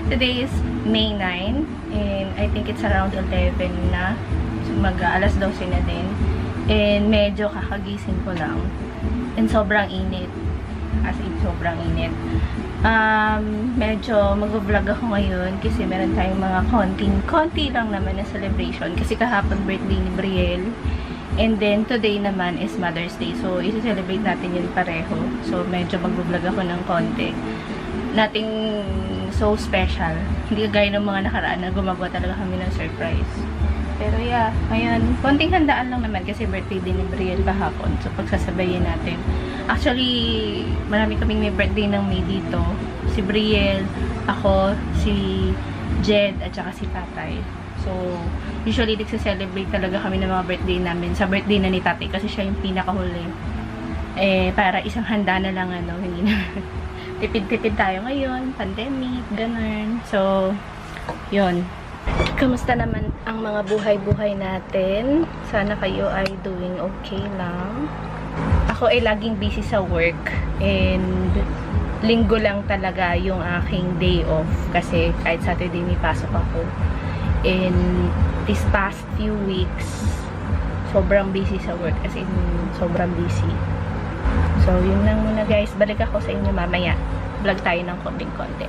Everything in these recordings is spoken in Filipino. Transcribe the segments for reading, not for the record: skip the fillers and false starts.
Today is May 9 and I think it's around 11 na. So, alas 12 na din. And medyo kakagising ko lang. And sobrang init. As in, sobrang init. Medyo mag-vlog ako ngayon kasi meron tayong mga konti lang naman na celebration. Kasi kahapon birthday ni Brielle. And then, today naman is Mother's Day. So, isi-celebrate natin yun pareho. So, medyo mag-vlog ako ng konti. Nothing so special. Hindi kagaya ng mga nakaraan na gumagawa talaga kami ng surprise. Pero yeah, ngayon, konting handaan lang naman kasi birthday din ni Brielle kahapon. So, pagsasabayin natin. Actually, marami kaming may birthday ng May dito. Si Brielle, ako, si Jed, at saka si Tatay. So, usually, nagsa-celebrate talaga kami ng mga birthday namin sa birthday na ni Tatay kasi siya yung pinakahuli. Para isang handa na lang, hindi na. Tipid-tipid tayo ngayon, pandemic, ganun. So, yun. Kamusta naman ang mga buhay-buhay natin? Sana kayo ay doing okay lang. Ako ay laging busy sa work and linggo lang talaga yung aking day off kasi kahit Saturday may pasok ako. And this past few weeks, sobrang busy sa work kasi sobrang busy. So, yun lang muna guys. Balik ako sa inyo mamaya. Vlog tayo ng konting-konti.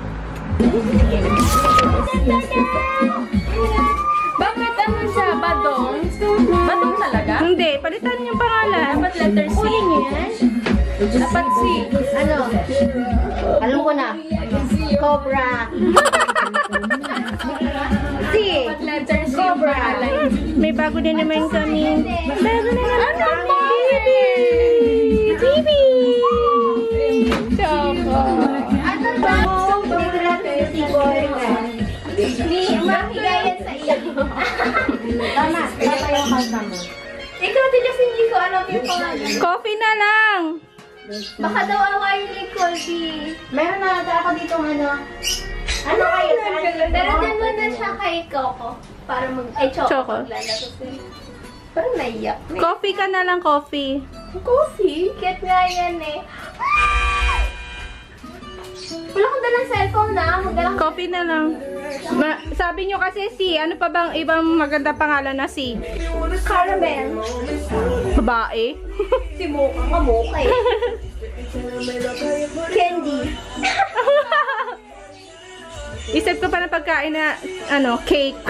Bakit ano siya? Badong? Badong talaga? Hindi. Palitan yung pangalan. Dapat letter C. Dapat C. Ano? Alam ko na. Cobra. C. Letter C. Cobra. May bago din naman kami. Bago na naman kami. Bibi! Choco. Ano ba? Dito natin si boyfriend. Mahigayan sa iyo. Tama. Tama yung kanta mo. Ikaw din kasi hindi ko alam yung pangalan. Coffee na lang! Baka daw awayin ni Colby. Meron na ako dito ano. Ano kayo? Pero din mo na siya kay Coco. Para Choco. Choco. Maglalaro sila. Parang naiyak. Coffee ka na lang, coffee. Coffee? Cute nga yan eh. Wala kang dalang cellphone na. Coffee na lang. Sabi nyo kasi si, ano pa bang ibang maganda pangalan na si? Caramel. Babae. Si Mocha. Mocha eh. Candy. Isip ko pa na pagkain na, cake.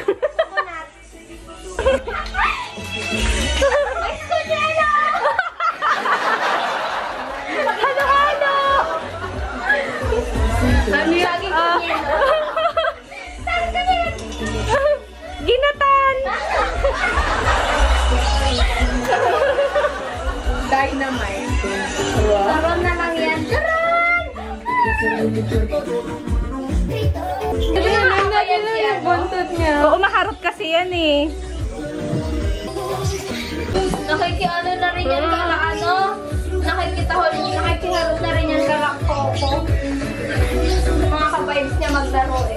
Halo-halo! Ano laging kunyelo? Ginatan! Dynamite. Sarap na lang yan. Yung buntot niya. Oo, maharot kasi yan eh. Nakikiano na rin yan nakikiharap na rin yan kala Coco. Mga ka-vibes niya maglaro eh.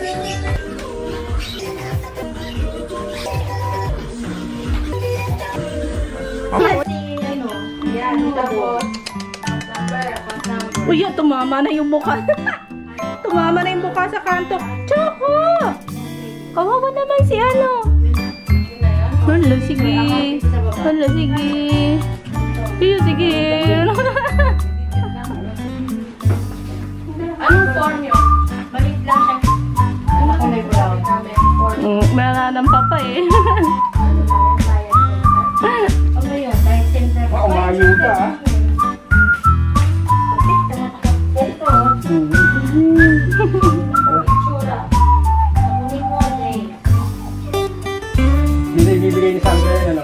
Yan. Tapos. Uy, tumama na yung mukha. Tumama na yung mukha sa kanto. Choco! Kawawa naman si Hala, sige. Hala, sige. Sige. Anong form yun? Balik lang siya. Ano ko may brown? Wala ng papa eh. Ano yun? Dahil center. Umayo ka ah. Hindi bibigay ni Sandra yun, ano?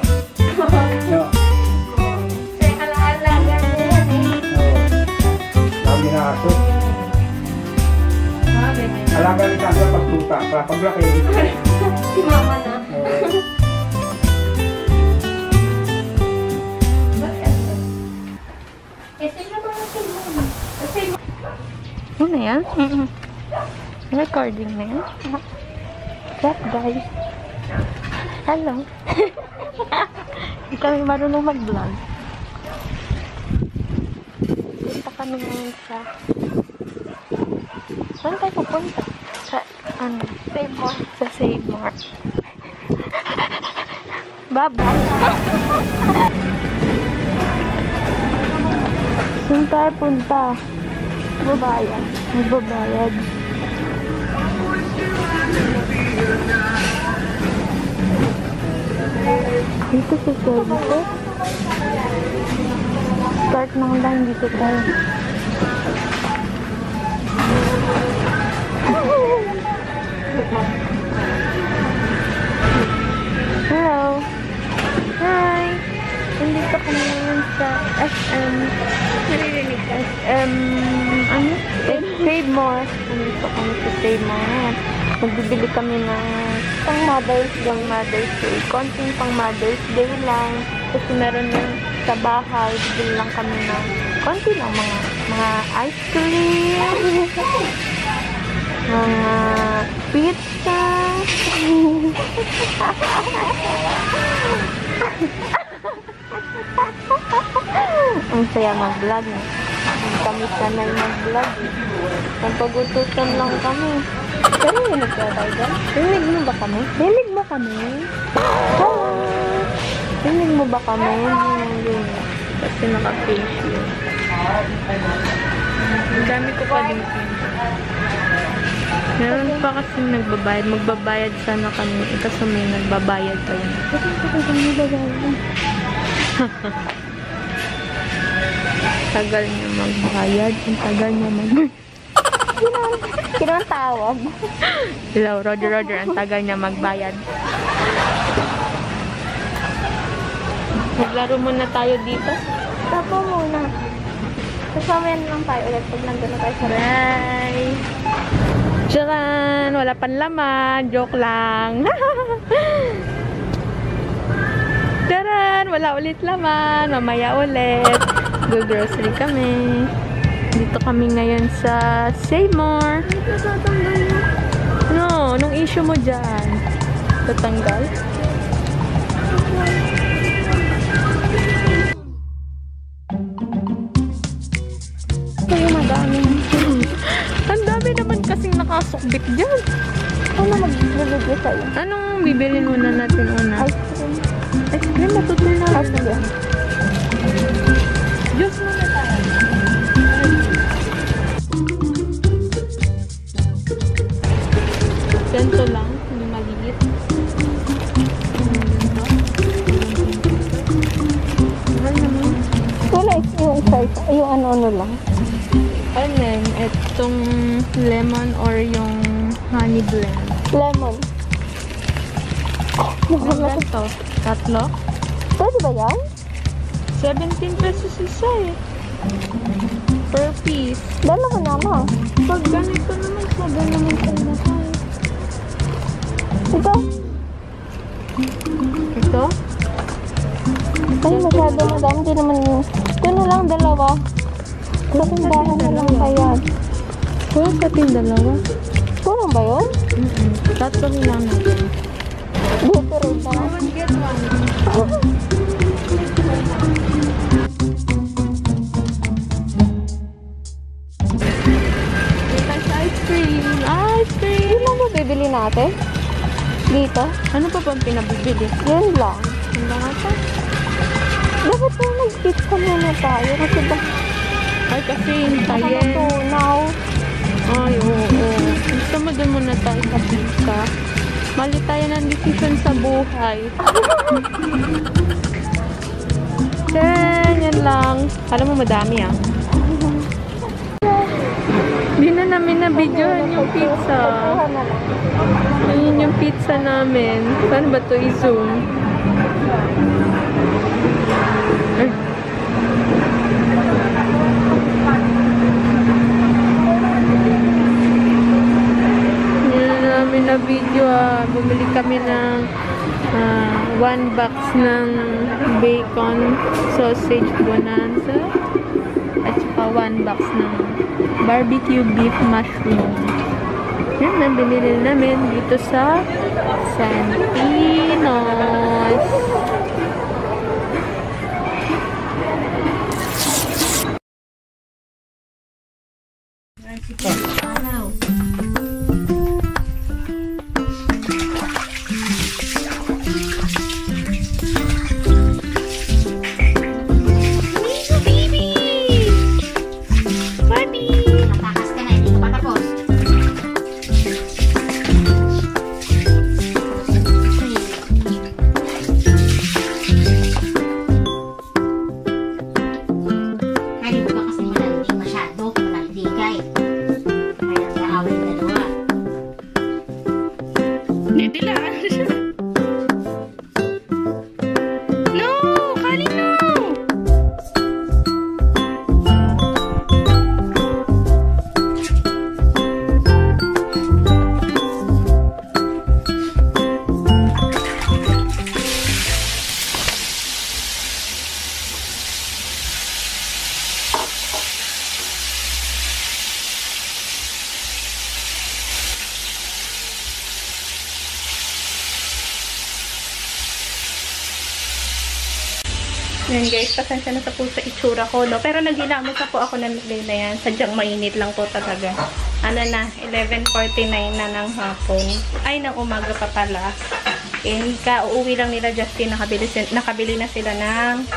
No. Lagi na aso. Alaga ni Sandra pagtuta. Paglaki. Si mama na. Ano na yan? Recording na yan? What guys? Hello. Hindi kami marunong mag-vlog. Punta kami ngayon sa... Saan tayo pupunta? Ano? Save mo. Sa Save More. Bye-bye. Saan tayo punta? Babayan. Magbabayad. Dito sa service. Start ng line dito tayo. Hello. Hi. Nandito kami ngayon sa SM. Naririnig ka. SM, ano? Save More. Nandito kami sa Save More. Magbibili kami ng pang Mother's Day. Konting pang Mother's Day lang. Kasi meron na sa bahay. Bibili lang kami ng konti lang mga ice cream. Mga pizza. Ang saya mag-vlog. Kami sanay mag-vlog. Nagpagutusan lang kami. Pero rinig ka tayo dyan? Rinig mo ba kami? Rinig mo kami? Hello! Rinig mo ba kami? Yun. Kasi naka-face yun. Ang dami ko pa din. Meron pa kasi nagbabayad. Magbabayad sana kami. Kaso may nagbabayad pa yun. Kasi kami nagbabayad. Tagal niya magbayad. Ang tagal niya magbayad. Sino ang tawag? Hello, Roger. Ang tagal niya magbayad. Maglaro muna tayo dito. Tapo muna. Kasama yan lang tayo ulit pag nandun na tayo sa Bye! Tcharan! Wala pang laman. Joke lang. Tcharan! Wala ulit laman. Mamaya ulit. Go grocery kami. Dito kami ngayon sa Save More. No, anong issue mo dyan? Tatanggal? Kaya madami. Ang dami naman kasing nakasukbit dyan. Ano magbibigay sa'yo? Anong bibilin muna natin una? Ice cream. Ice cream, matutunan. Ice cream. Juice muna tayo. Ganito lang, hindi maliit. Mahal naman. Wala yung size. Yung ano lang. Ano yan? Itong lemon or yung honey blend? Lemon. Ano ganito? Tatlo? Pwede ba yan? 17 pesos isa eh. Per piece. Dalawa naman. Pag ganito naman, sabi naman tayo na tayo. Ito. Ito? Ay, masyado madami. Hindi naman. Ito na lang dalawa. Sa tindahan na lang kaya. Puro sa dalawa? Kurang ba yun? Tatlo lang natin. Dito rin na. Get one. Ice cream! Ice cream! Yun lang ba bibili natin? Dito? Ano pa bang pinabibili? Yun lang. Ang mga ito? Dapat po nag-pizza muna tayo kasi ba Ay, kasi hintayin. nakatunaw. Ay, oo. Gusto mo dun muna tayo sa pizza. Mali tayo ng decision sa buhay. Yan lang. Alam mo, madami ah. Hindi na namin na-videohan yung pizza. Kuha na lang. Ayun yung pizza namin. Saan ba ito i-zoom? Ay. Hindi na namin na-video ah. Bumili kami ng 1 box ng bacon sausage bonanza at saka 1 box ng barbecue beef mushroom. Yan, nabili namin dito sa Santinos. Nitila. No! Kali no! Yan guys, pasensya na sa po sa itsura ko, no? Pero nagilamos na po ako ng lagay na yan. Sadyang mainit lang po talaga. Ano na, 11:49 na ng hapon. Ay, ng umaga pa pala. And kauuwi lang nila Justin, nakabili na sila ng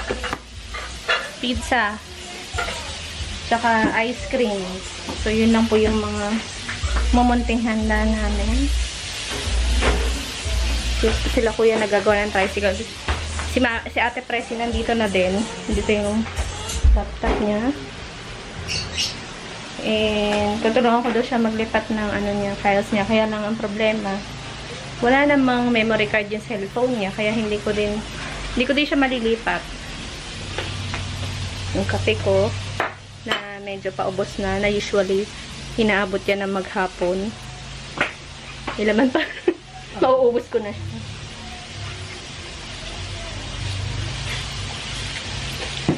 pizza. Tsaka ice cream. So, yun lang po yung mga mamunting handa namin. Sila kuya nagagawa ng tricycle. Si Ate Presi nandito na din. Dito yung laptop niya. And tutulungan ko daw siya maglipat ng ano niya, files niya. Kaya lang ang problema, wala namang memory card yung cellphone niya. Kaya hindi ko din siya malilipat. Yung kape ko na medyo paubos na usually hinaabot yan ng maghapon. Ilaman pa. Mauubos ko na siya.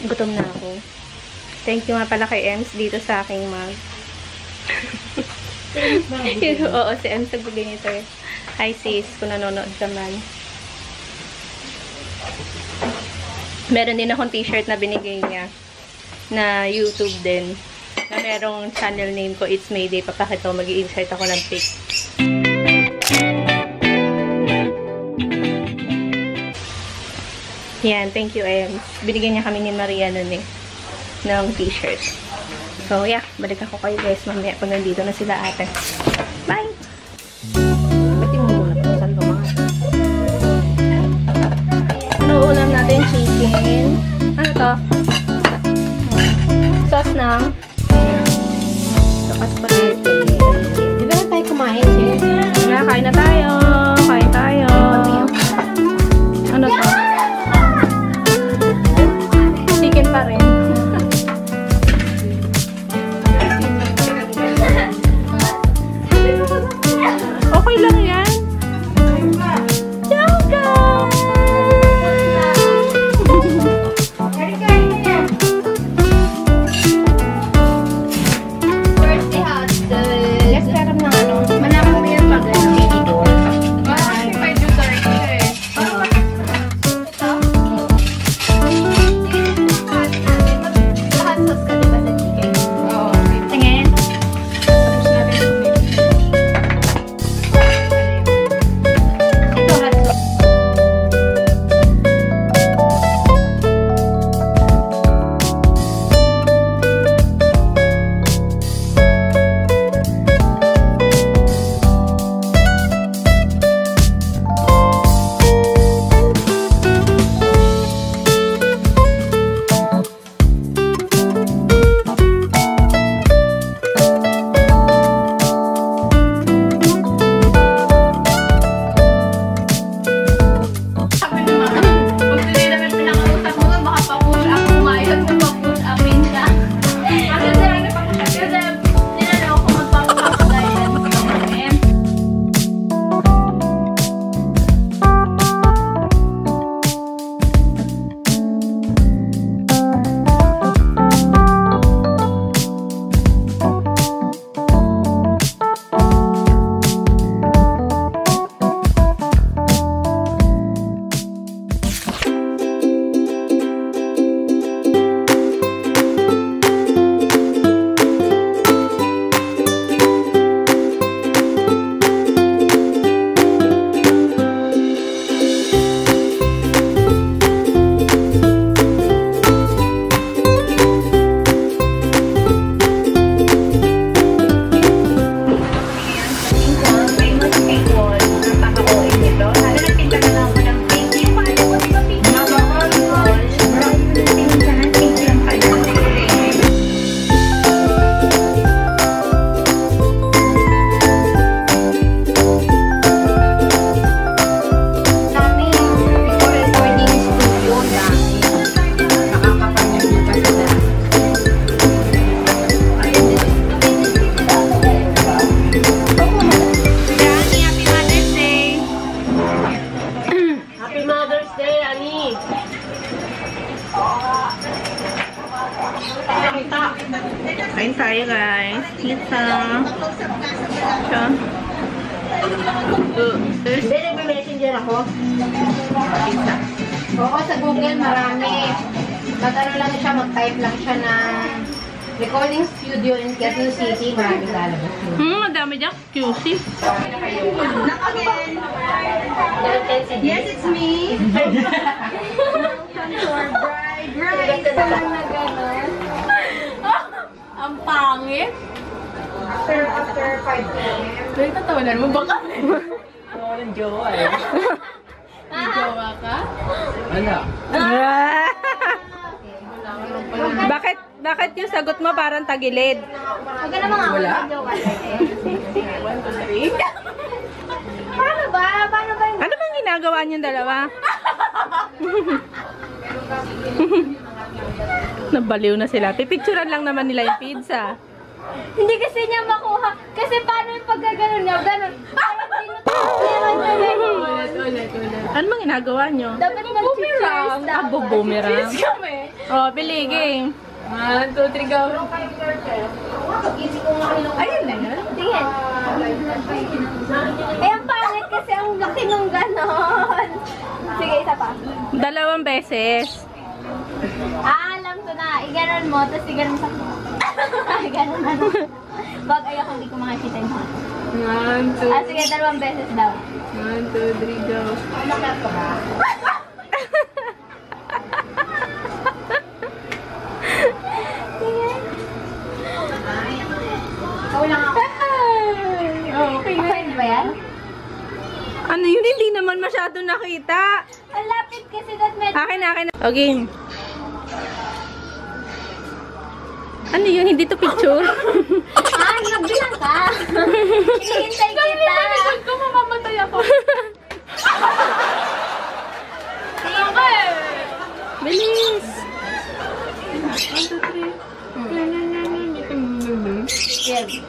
Gutom na ako. Thank you nga pala kay Ems dito sa aking mug. Oo, si Ems nagbigay nito eh. Hi sis, kung nanonood ka man. Meron din akong t-shirt na binigay niya na YouTube din. Na merong channel name ko, It's Mayday. Papakita ko, mag-i-insert ako ng pic. Yan, thank you, Ems. Binigyan niya kami ni Maria nun eh, ng t-shirt. So, yeah, balik ako kayo guys mamaya pag nandito na sila ate. Bye! Ba't yung muna ito? Saan ka mga? Ano ulam natin? Chicken. Ano to? Sauce ng spaghetti. Di ba na tayo kumain, Jen? Yeah, kain na tayo. Kain tayo. Ano to? Chicken pa rin. Okay lang yan. Ciao guys! Birthday hustle. Let's karam ng ano. Manamo mo yan pag ano. Hindi, nagme-messenger ako. Oo, sa Google marami. Mag-ano lang siya, mag-type lang siya ng recording studio in Quezon City. Marami lalabas yun. Madami dyan. QC. Yes, it's me. Ang pangit. After 5 p.m. Pero tatawanan mo ba kami? Walang jowa eh. May jowa ka? Ano? Bakit yung sagot mo parang tagilid? Huwag ka naman ako mag-joke kasi. Paano ba? Paano ba? Ano bang ginagawa niyong dalawa? Nabaliw na sila. Pipicturan lang naman nila yung pizza. Hindi kasi niya makuha. Kasi paano yung pagkaganon niya? Ganon. Parang tinutulungan niya ulit. Ano bang ginagawa niyo? Dapat mag-cheers dapat. Boomerang. Cheers kami. Oh, pili, game. 1, 2, 3, go. Ayun na yun. Tingin. Eh, ang pangit kasi ang laki nung ganon. Sige, isa pa. 2 beses. Alam ko na. Iganon mo, tapos iganon sa... Ay, ganon na. Wag, ayoko, hindi ko makikita yung mga. 1, 2, Sige, 2 beses daw. 1, 2, 3, go. Umakat ko ba? Ikaw lang ako. Okay. Okay ba yan? Ano yun? Hindi naman masyado nakita. Ang lapit kasi that medyo... Akin. O, game. Ano yun? Hindi to picture? Nagbilang ka. Hinihintay kita. Ko mamamatay ako. Bilis! 1, 2, 3. Yes.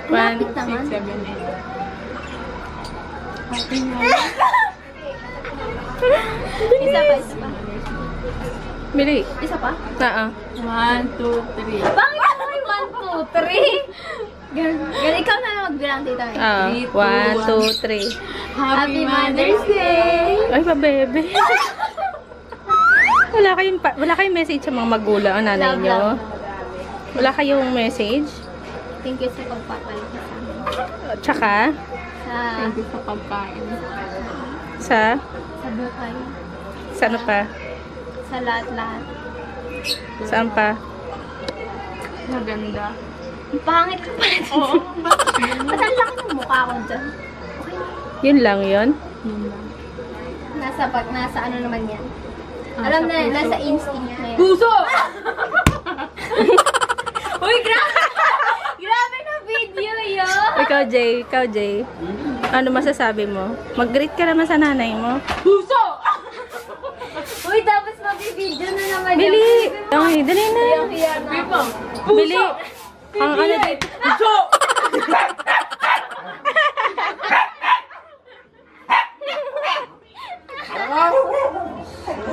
1, 6, 7, 8. Isa pa. Bili. Isa pa? Oo. 1, 2, 3. Bakit ako may 1, 2, 3? Ganun, ikaw na lang magbilang dito. Oo. 1, 2, 3. Happy Mother's Day! Ay, pa-bebe. Wala kayong message sa mga magulang o nanay Love, nyo? love. Wala kayong message? Thank you sa pagpapalit sa amin. Tsaka? Thank you sa pagkain. Sa? Sa buhay. Sa ano pa? Sa lahat-lahat. Saan pa? Maganda. Ang pangit ka pala dito. Oo. Ba't ang laki ng mukha ko dyan? Yun lang yun? Nasa ano naman yan? Alam na, nasa instinct na yan. Puso! Uy, grabe! Grabe na video yun! Ikaw, Jay. Ano masasabi mo? Mag-greet ka naman sa nanay mo. Puso! Uy, tapos mag-video na naman yun. Bili! Okay, dali na. Hiya na ako. Bili! Ang ano dito? Puso!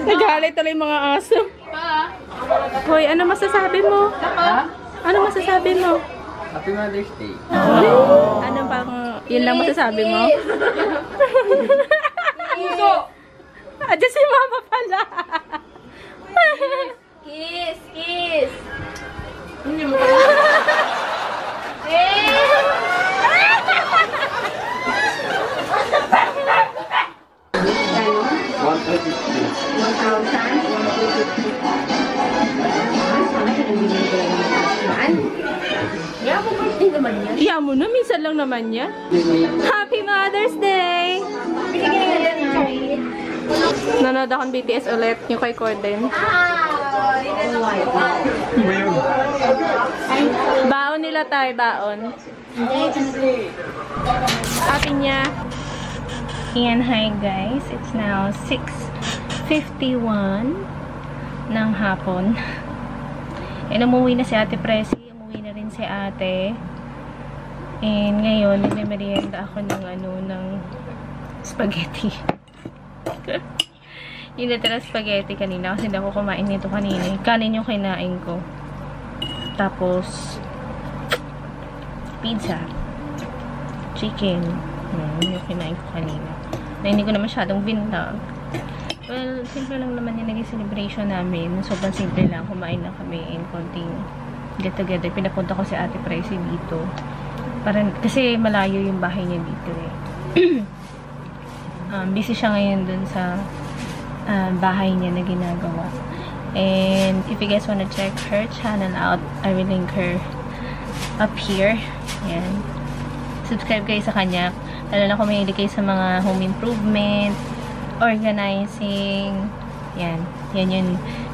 Nagalit tuloy yung mga aso. Hoy, ano masasabi mo? Ano masasabi mo? Happy Mother's Day. Ano bang, yun lang masasabi mo? Puso! Diyan si mama pala. Kiss! Kiss! Hindi mo Iya mo na, minsan lang naman yan. Happy Mother's Day! Nanood akong BTS ulit, yung kay Corden. Baon nila tayo, baon. Happy niya. Ayan, hi guys. It's now 6:51 ng hapon. And umuwi na si Ate Presi. Umuwi na rin si Ate. And ngayon, nagme-merienda ako ng spaghetti. Yung natira spaghetti kanina kasi hindi ako kumain nito kanina. Kanin yung kinain ko. Tapos pizza, chicken, Yung kinain ko kanina. Na hindi ko na masyadong binlog. Well, simple lang naman yung naging celebration namin. Sobrang simple lang. Kumain lang kami in konting get-together. Pinapunta ko si Ate Presi dito. Kasi malayo yung bahay niya dito eh. Busy siya ngayon dun sa bahay niya na ginagawa. And if you guys wanna check her channel out, I will link her up here. Yan. Subscribe kayo sa kanya. Lalo na kung mahilig kayo sa mga home improvement, organizing. Yan. Yan yung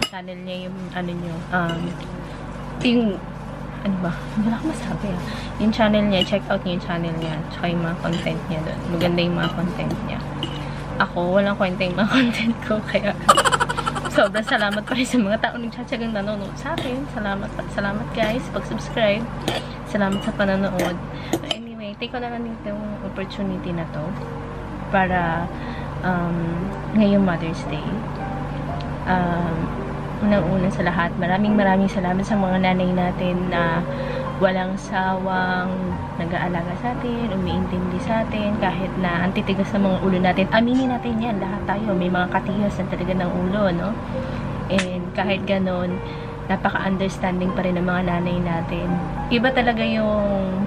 channel niya, yung ano nyo. Yung ano ba? Wala akong masabi ah. Yung channel niya, check out niyo yung channel niya. Tsaka yung mga content niya doon. Maganda yung mga content niya. Ako, walang kwenta yung mga content ko. Kaya, sobrang salamat pa rin sa mga tao nagtsatsagang nanonood sa akin. Salamat guys. Pag-subscribe. Salamat sa panonood. Anyway, take ko na lang dito yung opportunity na to para ngayong Mother's Day. Unang-una sa lahat, maraming salamat sa mga nanay natin na walang sawang nag-aalaga sa atin, umiintindi sa atin, kahit na antitigas sa mga ulo natin. Aminin natin yan, lahat tayo. May mga katigas na talaga ng ulo, no? And kahit ganon, napaka-understanding pa rin ng mga nanay natin. Iba talaga yung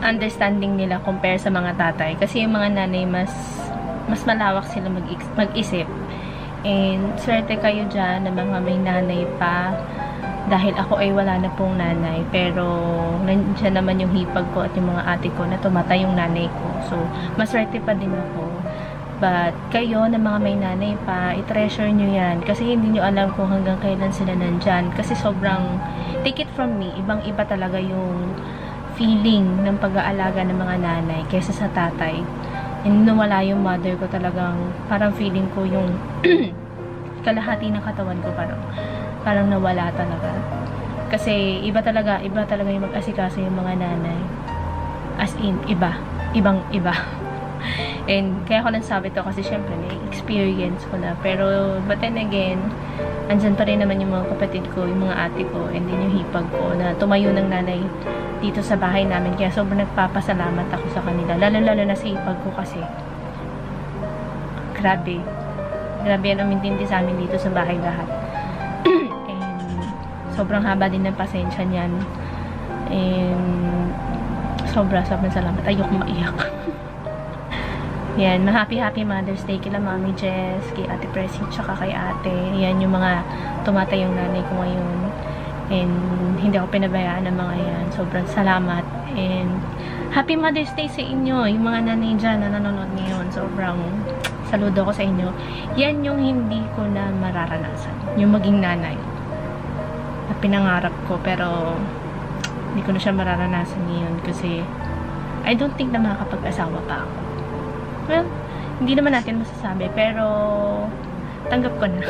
understanding nila compare sa mga tatay. Kasi yung mga nanay, mas malawak sila mag-isip. And swerte kayo dyan na mga may nanay pa. Dahil ako ay wala na pong nanay. Pero nandiyan naman yung hipag ko at yung mga ate ko na tumatay yung nanay ko. So, maswerte pa din ako. But kayo na mga may nanay pa, i-treasure nyo yan. Kasi hindi nyo alam kung hanggang kailan sila nandyan. Kasi sobrang, take it from me, ibang-iba talaga yung feeling ng pag-aalaga ng mga nanay kaysa sa tatay. And nung wala yung mother ko, talagang parang feeling ko yung kalahati ng katawan ko parang nawala talaga. Kasi iba talaga yung mag-asikaso yung mga nanay. As in, ibang-iba. And kaya ko nagsabi to kasi syempre na-experience ko na. Pero, but then again, andyan pa rin naman yung mga kapatid ko, yung mga ate ko, and then yung hipag ko na tumayo ng nanay dito sa bahay namin. Kaya sobrang nagpapasalamat ako sa kanila. Lalo-lalo na sa hipag ko kasi. Grabe yan umintindi sa amin dito sa bahay lahat. And sobrang haba din ng pasensya niyan. And sobrang salamat. Ayoko maiyak. Yan, happy Mother's Day kila Mami Jess, kay Ate Presi, tsaka kay ate. Yan yung mga tumatay yung nanay ko ngayon. And hindi ako pinabayaan ng mga yan. Sobrang salamat. And happy Mother's Day sa inyo. Yung mga nanay dyan na nanonood ngayon. Sobrang saludo ko sa inyo. Yan yung hindi ko na mararanasan. Yung maging nanay. Na pinangarap ko. Pero hindi ko na siya mararanasan ngayon. Kasi I don't think na makakapag-asawa pa ako. Well, hindi naman natin masasabi. Pero tanggap ko na.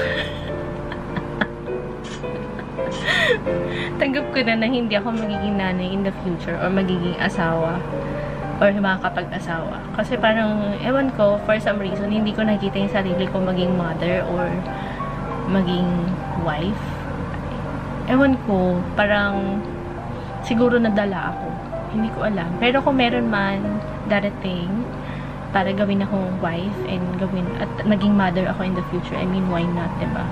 Tanggap ko na hindi ako magiging nanay in the future or magiging asawa or makakapag-asawa. Kasi parang, ewan ko, for some reason, hindi ko nakita yung sarili ko maging mother or maging wife. Ewan ko, parang siguro nadala ako. Hindi ko alam. Pero kung meron man darating para gawin akong wife and at maging mother ako in the future, I mean, why not, diba?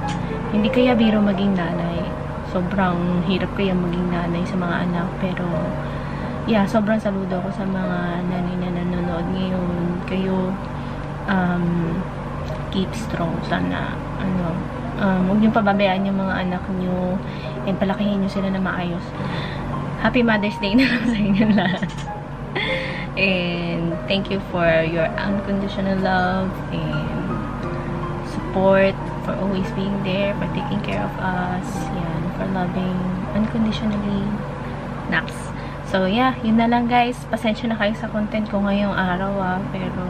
Hindi kaya biro maging nanay. Sobrang hirap kaya maging nanay sa mga anak. Pero, yeah, sobrang saludo ako sa mga nanay na nanonood ngayon. Kayo, keep strong. Sana, huwag niyong pababayaan yung mga anak niyo and palakihin niyo sila na maayos. Happy Mother's Day na lang sa inyo lahat. And thank you for your unconditional love and support, for always being there, for taking care of us, yan, for loving unconditionally. Naps. So, yeah, yun na lang guys. Pasensya na kayo sa content ko ngayong araw pero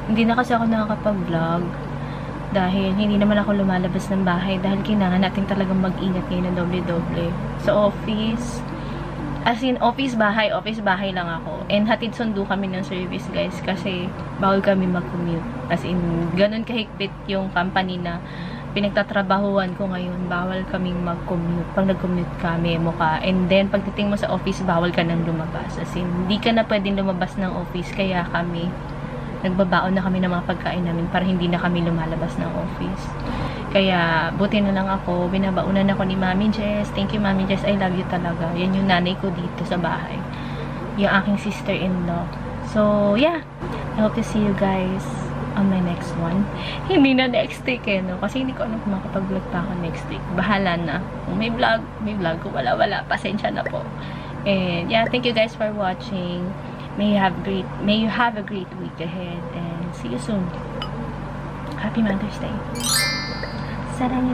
hindi na kasi ako nakakapag-vlog dahil hindi naman ako lumalabas ng bahay dahil kailangan natin talagang mag-ingat ngayon ng doble-doble. Sa office, as in, office bahay lang ako. And hatid sundo kami ng service, guys, kasi bawal kami mag-commute. As in, ganun kahigpit yung company na pinagtatrabahuan ko ngayon, bawal kaming mag-commute. Pag nag-commute ka, memo ka. And then, pagdating mo sa office, bawal ka nang lumabas. As in, hindi ka na pwedeng lumabas ng office. Kaya kami, nagbabaon na kami ng mga pagkain namin para hindi na kami lumalabas ng office. Kaya, buti na lang ako. Binabaunan ako ni Mami Jess. Thank you, Mami Jess. I love you talaga. Yan yung nanay ko dito sa bahay. Yung aking sister-in-law. So, yeah. I hope to see you guys on my next one. Hindi na next week no? Kasi hindi ko alam kung makapag-vlog pa ako next week. Bahala na. Kung may vlog. Kung wala. Pasensya na po. And yeah, thank you guys for watching. May you have a great week ahead. And see you soon. Happy Mother's Day. Sarang